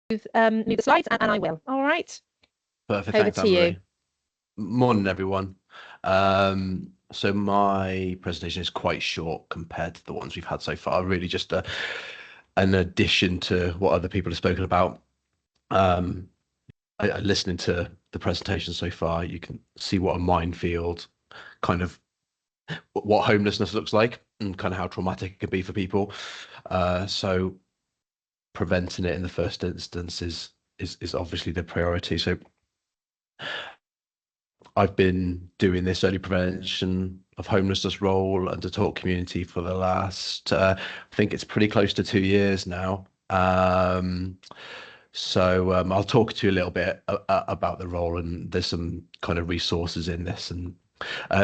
move the slides, and I will. All right. Perfect. Over Thanks, to you. Anne-Marie. Morning, everyone. So my presentation is quite short compared to the ones we've had so far. Really just an addition to what other people have spoken about. Um, Listening to the presentation so far, you can see what a minefield, kind of what homelessness looks like and kind of how traumatic it can be for people. So preventing it in the first instance is obviously the priority. So I've been doing this early prevention of homelessness role under Talk Community for the last, I think it's pretty close to 2 years now. I'll talk to you a little bit about the role, and there's some kind of resources in this, and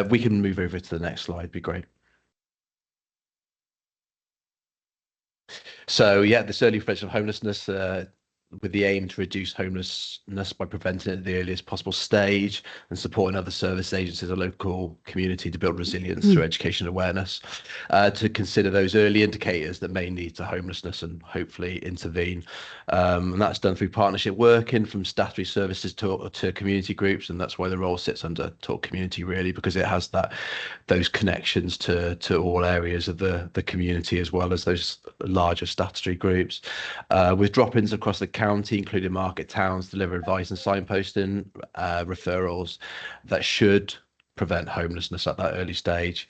we can move over to the next slide, be great. So yeah, this early prevention of homelessness with the aim to reduce homelessness by preventing it at the earliest possible stage and supporting other service agencies and local community to build resilience through education and awareness, to consider those early indicators that may lead to homelessness and hopefully intervene. And that's done through partnership working from statutory services to community groups, and that's why the role sits under Talk Community really, because it has those connections to all areas of the community as well as those larger statutory groups, with drop-ins across the county, including market towns, deliver advice and signposting, referrals that should prevent homelessness at that early stage.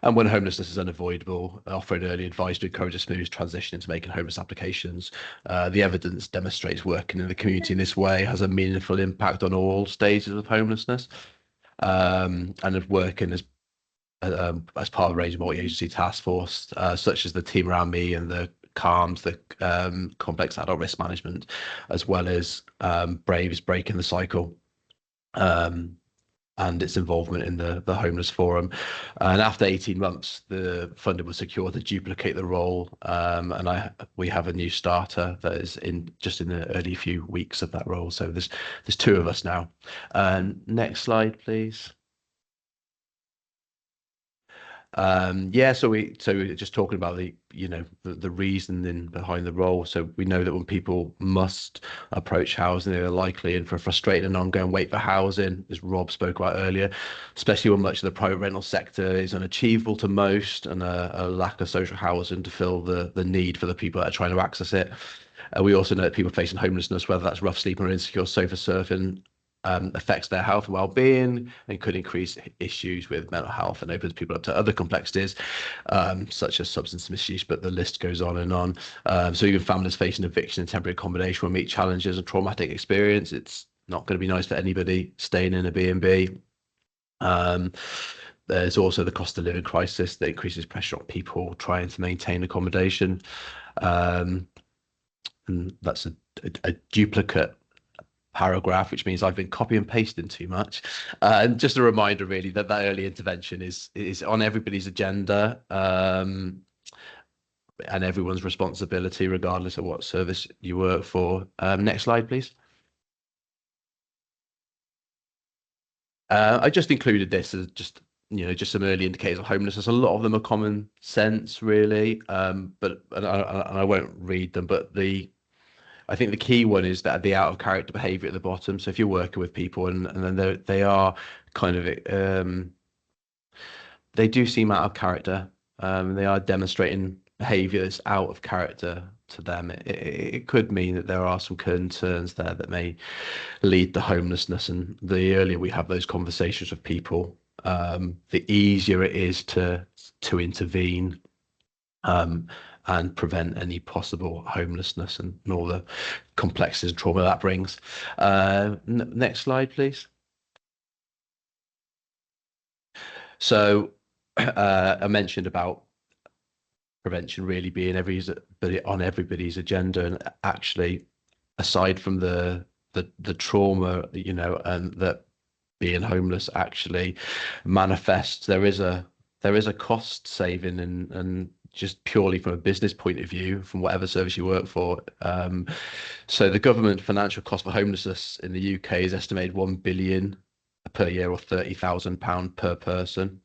And when homelessness is unavoidable, offering early advice to encourage a smooth transition into making homeless applications. The evidence demonstrates working in the community in this way has a meaningful impact on all stages of homelessness. And of working as part of a range of multi-agency task force, such as the Team Around Me and the CALMS, the Complex Adult Risk Management, as well as Brave's Breaking the Cycle, and its involvement in the Homeless Forum. And after 18 months, the funding was secured to duplicate the role. And we have a new starter that is just in the early few weeks of that role. So there's two of us now. Next slide, please. So we're just talking about the reasoning behind the role. So we know that when people must approach housing, they're likely in for a frustrating and ongoing wait for housing, as Rob spoke about earlier, especially when much of the private rental sector is unachievable to most, and a lack of social housing to fill the need for the people that are trying to access it. We also know that people facing homelessness, whether that's rough sleeping or insecure sofa surfing, affects their health and well-being and could increase issues with mental health and opens people up to other complexities, such as substance misuse, but the list goes on and on. So even families facing eviction and temporary accommodation will meet challenges and traumatic experience. It's not going to be nice for anybody staying in a B&B. There's also the cost of living crisis that increases pressure on people trying to maintain accommodation. And that's a duplicate paragraph, which means I've been copy and pasting too much. And just a reminder, really, that early intervention is on everybody's agenda, and everyone's responsibility, regardless of what service you work for. Next slide, please. I just included this as just some early indicators of homelessness. A lot of them are common sense, really, but I won't read them. But I think the key one is that the out of character behavior at the bottom. So if you're working with people and then they are kind of they do seem out of character, they are demonstrating behavior that's out of character to them. It could mean that there are some concerns there that may lead to homelessness. And the earlier we have those conversations with people, the easier it is to intervene. And prevent any possible homelessness and all the complexities and trauma that brings. Next slide, please. So I mentioned about prevention really being on everybody's agenda, and actually, aside from the trauma, and that being homeless actually manifests, there is a cost saving and just purely from a business point of view, from whatever service you work for. So the government financial cost for homelessness in the UK is estimated 1 billion per year, or £30,000 per person.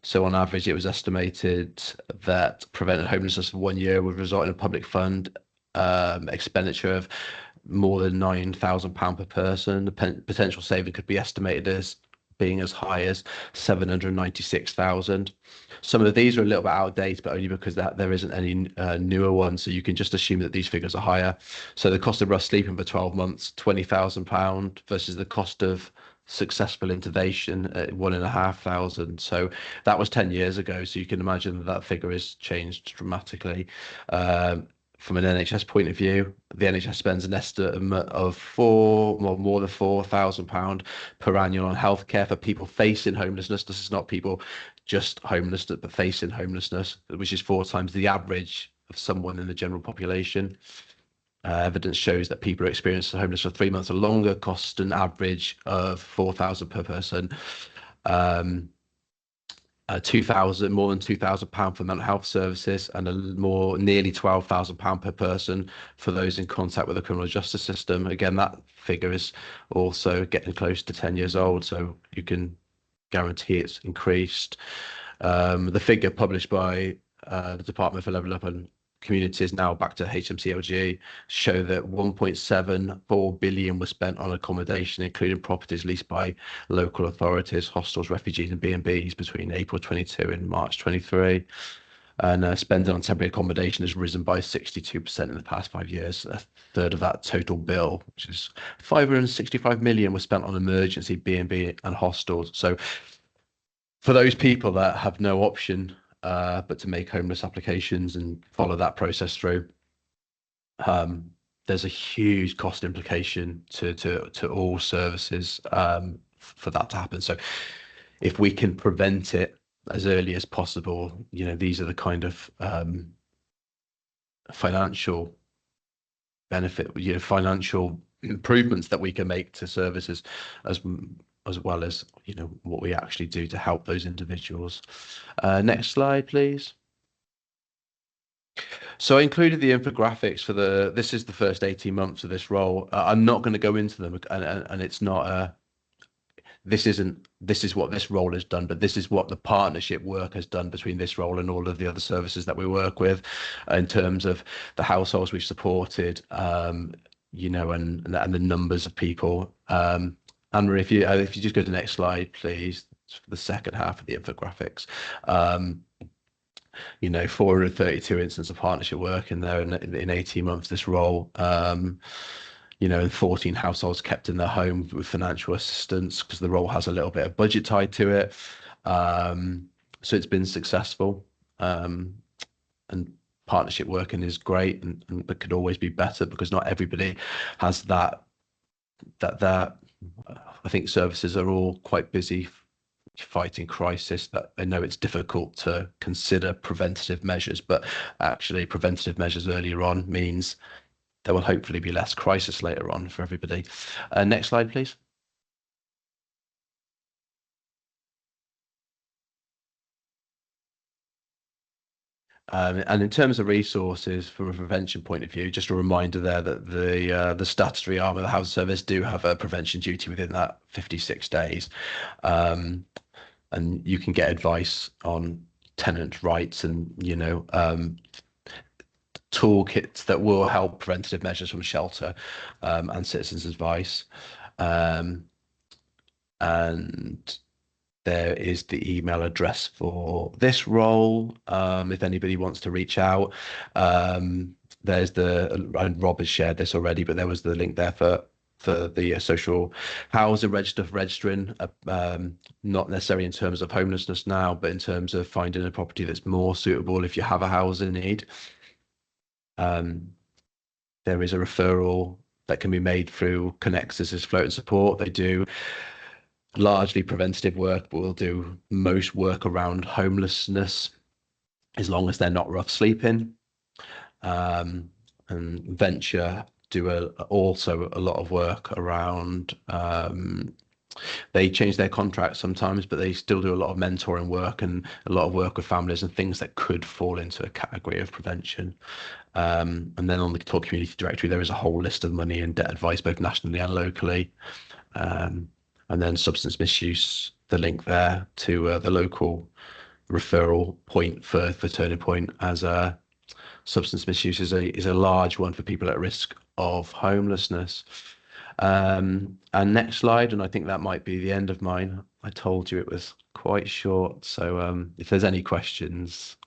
So on average, it was estimated that preventing homelessness for 1 year would result in a public fund expenditure of more than £9,000 per person. The potential saving could be estimated as being as high as 796,000. Some of these are a little bit outdated, but only because there isn't any newer ones. So you can just assume that these figures are higher. So the cost of rough sleeping for 12 months, £20,000 versus the cost of successful intervention at 1,500. So that was 10 years ago. So you can imagine that figure has changed dramatically. From an NHS point of view, the NHS spends an estimate of more than £4,000 per annum on healthcare for people facing homelessness. This is not people just homeless, but facing homelessness, which is 4 times the average of someone in the general population. Evidence shows that people who experience homeless for 3 months or longer cost an average of 4,000 per person. 2,000, more than £2,000 for mental health services, and nearly £12,000 per person for those in contact with the criminal justice system. Again, that figure is also getting close to 10 years old, so you can guarantee it's increased. The figure published by the Department for Level Up and Communities, now back to HMCLG, show that 1.74 billion was spent on accommodation, including properties leased by local authorities, hostels, refugees and B&Bs between April 22 and March 23. And spending on temporary accommodation has risen by 62% in the past 5 years. A third of that total bill, which is 565 million, was spent on emergency B&B and hostels. So for those people that have no option but to make homeless applications and follow that process through, there's a huge cost implication to all services for that to happen. So if we can prevent it as early as possible, these are the kind of financial benefit, financial improvements that we can make to services as well as what we actually do to help those individuals. Next slide, please. So I included the infographics for this is the first 18 months of this role. I'm not going to go into them, and it's not this is what this role has done, but this is what the partnership work has done between this role and all of the other services that we work with, in terms of the households we've supported, and the numbers of people. Anne-Marie, if you just go to the next slide, please, for the second half of the infographics. 432 instances of partnership work in there in 18 months, this role. And 14 households kept in their home with financial assistance, because the role has a little bit of budget tied to it. So it's been successful. And partnership working is great, but could always be better, because not everybody has that. I think services are all quite busy fighting crisis, that I know it's difficult to consider preventative measures, but actually preventative measures earlier on means there will hopefully be less crisis later on for everybody. Next slide, please. And in terms of resources from a prevention point of view, just a reminder there that the statutory arm of the Housing Service do have a prevention duty within that 56 days. And you can get advice on tenant rights and, toolkits that will help preventative measures from shelter and citizens' advice. And there is the email address for this role, if anybody wants to reach out. There's and Rob has shared this already, but there was the link there for the social housing register for registering, not necessarily in terms of homelessness now, but in terms of finding a property that's more suitable if you have a housing need. There is a referral that can be made through Connexus as Float and Support. They do largely preventative work, but will do most work around homelessness, as long as they're not rough sleeping. And Venture do also a lot of work around, they change their contracts sometimes, but they still do a lot of mentoring work and a lot of work with families and things that could fall into a category of prevention. And then on the Talk Community Directory, there is a whole list of money and debt advice, both nationally and locally. And then substance misuse, the link there to the local referral point for Turning Point, as substance misuse is a large one for people at risk of homelessness. And next slide, and I think that might be the end of mine. I told you it was quite short, so if there's any questions,